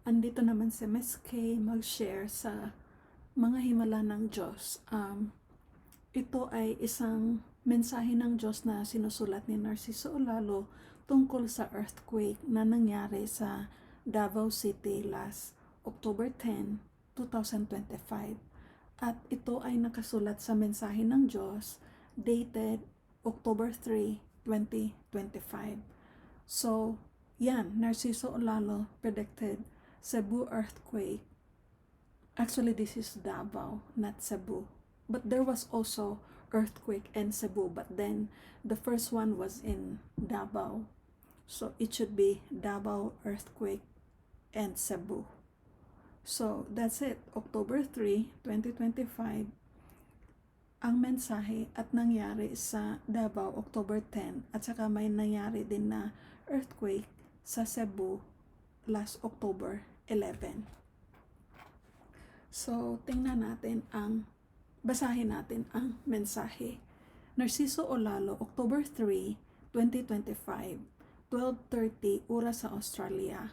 andito naman si Miss K mag-share sa mga himala ng Diyos. Ito ay isang mensahe ng Diyos na sinusulat ni Narciso Olalo tungkol sa earthquake na nangyari sa Davao City last October 10, 2025. At ito ay nakasulat sa mensahe ng Diyos dated October 3, 2025. So, yan, Narciso Olalo predicted Cebu earthquake. Actually, this is Davao, not Cebu. But there was also earthquake in Cebu, but then the first one was in Davao. So it should be Davao earthquake and Cebu. So that's it, October 3, 2025. Ang mensahe at nangyari sa Davao October 10 at saka may nangyari din na earthquake sa Cebu last October 11. So, basahin natin ang mensahe. Narciso Olalo, October 3, 2025, 12:30 oras sa Australia.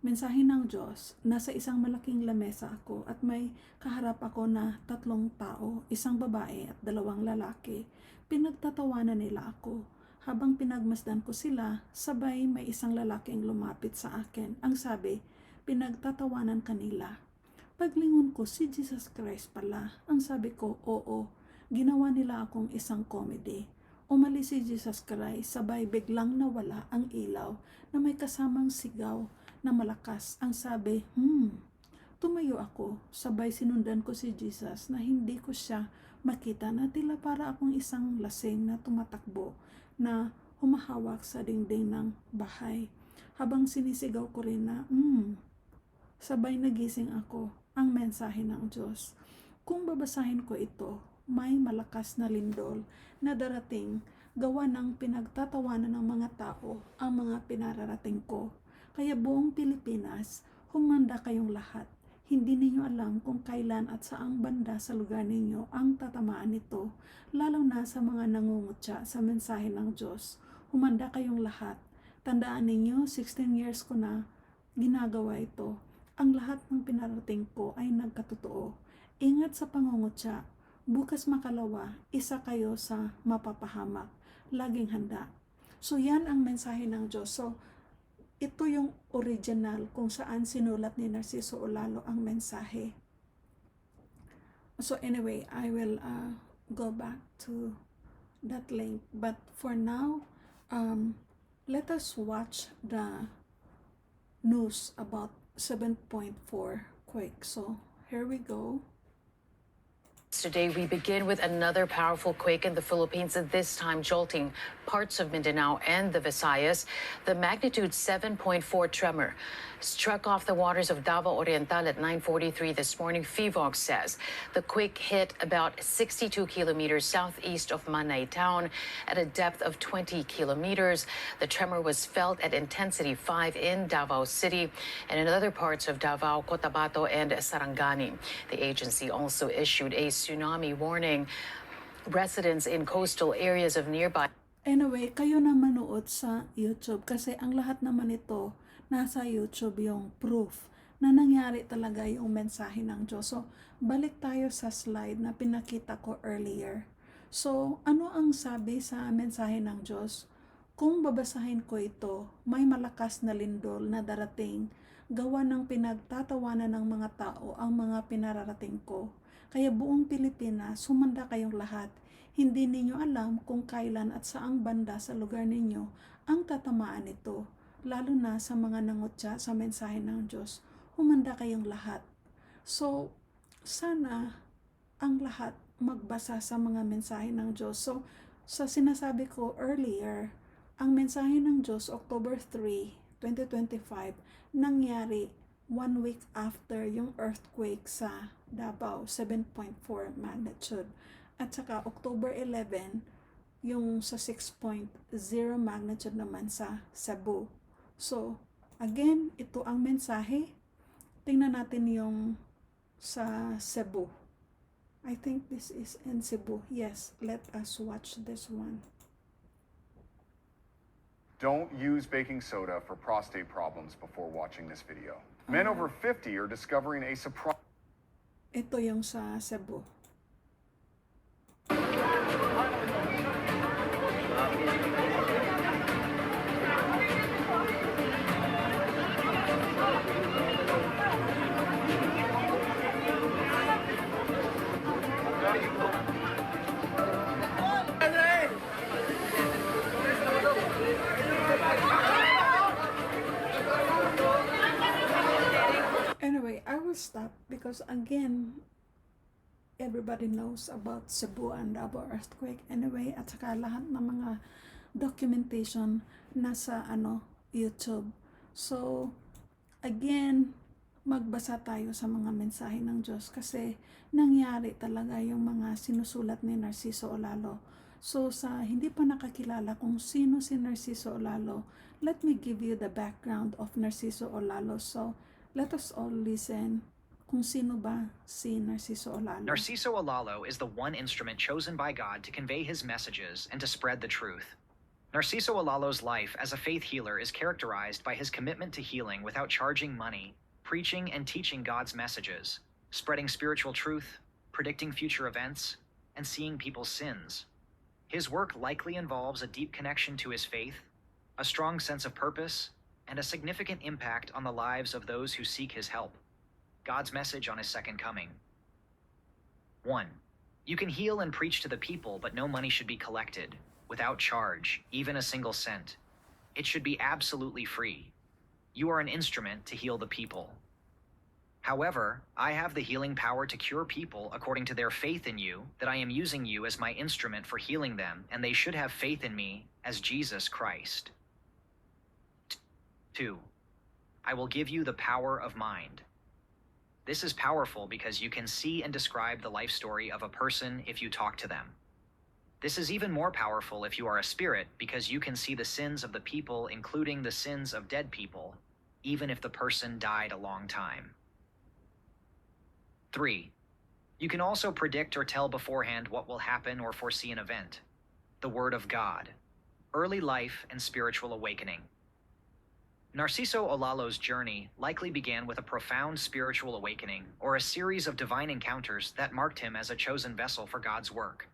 Mensahe ng Diyos, nasa isang malaking lamesa ako at may kaharap ako na 3 tao, isang babae at 2 lalaki. Pinagtatawanan nila ako. Habang pinagmasdan ko sila, sabay may isang lalaking lumapit sa akin. Ang sabi, pinagtatawanan kanila. Paglingon ko, si Jesus Christ pala. Ang sabi ko, oo. Ginawa nila akong isang comedy. Umalis si Jesus Christ, sabay biglang nawala ang ilaw na may kasamang sigaw na malakas. Ang sabi, Tumayo ako, sabay sinundan ko si Jesus na hindi ko siya makita na tila para akong isang lasing na tumatakbo na humahawak sa dingding ng bahay. Habang sinisigaw ko rin na, sabay nagising ako. Ang mensahe ng Diyos. Kung babasahin ko ito, may malakas na lindol na darating gawa ng pinagtatawanan ng mga tao ang mga pinararating ko. Kaya buong Pilipinas, humanda kayong lahat. Hindi ninyo alam kung kailan at saang banda sa lugar ninyo ang tatamaan nito, lalo na sa mga nangungutya sa mensahe ng Diyos. Humanda kayong lahat. Tandaan ninyo, 16 years ko na ginagawa ito. Ang lahat ng pinarating ko ay nagkatotoo. Ingat sa pangungutya. Bukas makalawa, isa kayo sa mapapahamak. Laging handa. So yan ang mensahe ng Diyos. So ito yung original kung saan sinulat ni Narciso Olalo ang mensahe. So anyway, I will go back to that link. But for now, let us watch the news about 7.4 quake. So here we go. Today, we begin with another powerful quake in the Philippines, and this time jolting parts of Mindanao and the Visayas. The magnitude 7.4 tremor struck off the waters of Davao Oriental at 9:43 this morning, FIVOG says. The quake hit about 62 kilometers southeast of Manay town at a depth of 20 kilometers. The tremor was felt at intensity 5 in Davao City and in other parts of Davao, Cotabato, and Sarangani. The agency also issued a tsunami warning. Residents in coastal areas of nearby. Anyway, kayo na manood sa YouTube kasi ang lahat naman ito nasa YouTube yung proof na nangyari talaga yung mensahe ng Diyos. So, balik tayo sa slide na pinakita ko earlier. So, ano ang sabi sa mensahe ng Diyos? Kung babasahin ko ito, may malakas na lindol na darating, gawa ng pinagtatawanan ng mga tao ang mga pinararating ko. Kaya buong Pilipinas, sumanda kayong lahat. Hindi ninyo alam kung kailan at saang banda sa lugar ninyo ang tatamaan nito, lalo na sa mga nangutya sa mensahe ng Diyos. Humanda kayong lahat. So, sana ang lahat magbasa sa mga mensahe ng Diyos. So, sa sinasabi ko earlier, ang mensahe ng Diyos, October 3, 2025, nangyari 1 week after yung earthquake sa Davao, 7.4 magnitude. At saka October 11, yung sa 6.0 magnitude naman sa Cebu. So, again, ito ang mensahe. Tingnan natin yung sa Cebu. I think this is in Cebu. Yes, let us watch this one. Don't use baking soda for prostate problems before watching this video. Men over 50 are discovering a surprise. Ito yung sa Cebu. Anyway, I will stop because again, everybody knows about Cebu and Davao earthquake anyway, at saka lahat ng mga documentation nasa YouTube. So again, magbasa tayo sa mga mensahe ng Diyos kasi nangyari talaga yung mga sinusulat ni Narciso Olalo. So sa hindi pa nakakilala kung sino si Narciso Olalo, let me give you the background of Narciso Olalo. So let us all listen kung sino ba si Narciso Olalo. Narciso Olalo is the one instrument chosen by God to convey his messages and to spread the truth. Narciso Olalo's life as a faith healer is characterized by his commitment to healing without charging money, preaching and teaching God's messages, spreading spiritual truth, predicting future events, and seeing people's sins. His work likely involves a deep connection to his faith, a strong sense of purpose, and a significant impact on the lives of those who seek his help. God's message on his second coming. 1. You can heal and preach to the people, but no money should be collected, without charge, even a single cent. It should be absolutely free. You are an instrument to heal the people. However, I have the healing power to cure people according to their faith in you, that I am using you as my instrument for healing them, and they should have faith in me as Jesus Christ. 2. I will give you the power of mind. This is powerful because you can see and describe the life story of a person if you talk to them. This is even more powerful if you are a spirit because you can see the sins of the people, including the sins of dead people, even if the person died a long time. 3. You can also predict or tell beforehand what will happen or foresee an event. The Word of God. Early life and spiritual awakening. Narciso Olalo's journey likely began with a profound spiritual awakening or a series of divine encounters that marked him as a chosen vessel for God's work.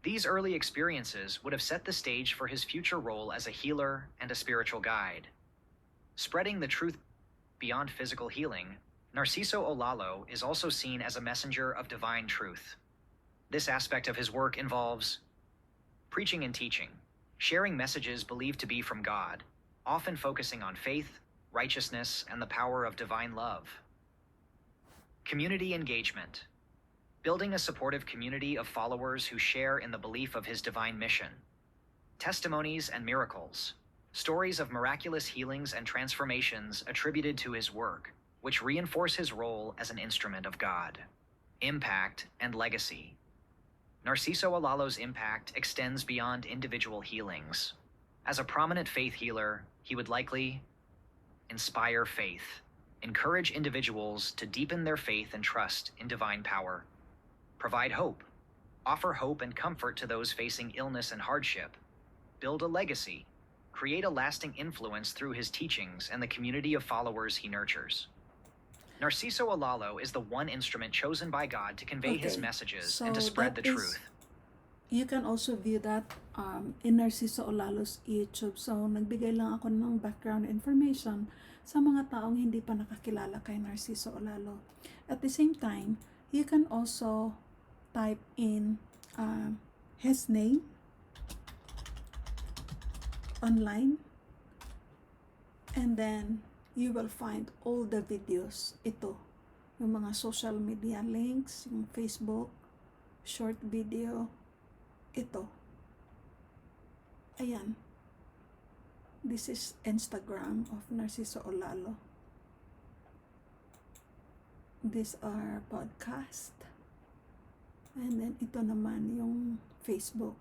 These early experiences would have set the stage for his future role as a healer and a spiritual guide. Spreading the truth beyond physical healing, Narciso Olalo is also seen as a messenger of divine truth. This aspect of his work involves preaching and teaching, sharing messages believed to be from God, often focusing on faith, righteousness, and the power of divine love. Community engagement. Building a supportive community of followers who share in the belief of his divine mission. Testimonies and miracles. Stories of miraculous healings and transformations attributed to his work, which reinforce his role as an instrument of God. Impact and legacy. Narciso Olalo's impact extends beyond individual healings. As a prominent faith healer, he would likely inspire faith, encourage individuals to deepen their faith and trust in divine power, provide hope, offer hope and comfort to those facing illness and hardship, build a legacy, create a lasting influence through his teachings and the community of followers he nurtures. Narciso Olalo is the one instrument chosen by God to convey his messages and to spread the truth. You can also view that in Narciso Olalo's YouTube. So, nagbigay lang ako ng background information sa mga taong hindi pa nakakilala kay Narciso Olalo. At the same time, you can also type in his name online, and then you will find all the videos. Ito, yung mga social media links, yung Facebook, short video, ito. Ayan. This is Instagram of Narciso Olalo. These are podcast. And then ito naman yung Facebook.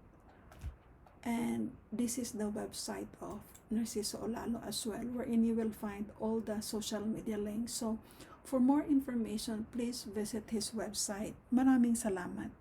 And this is the website of Narciso Olalo as well, wherein you will find all the social media links. So, for more information, please visit his website. Maraming salamat.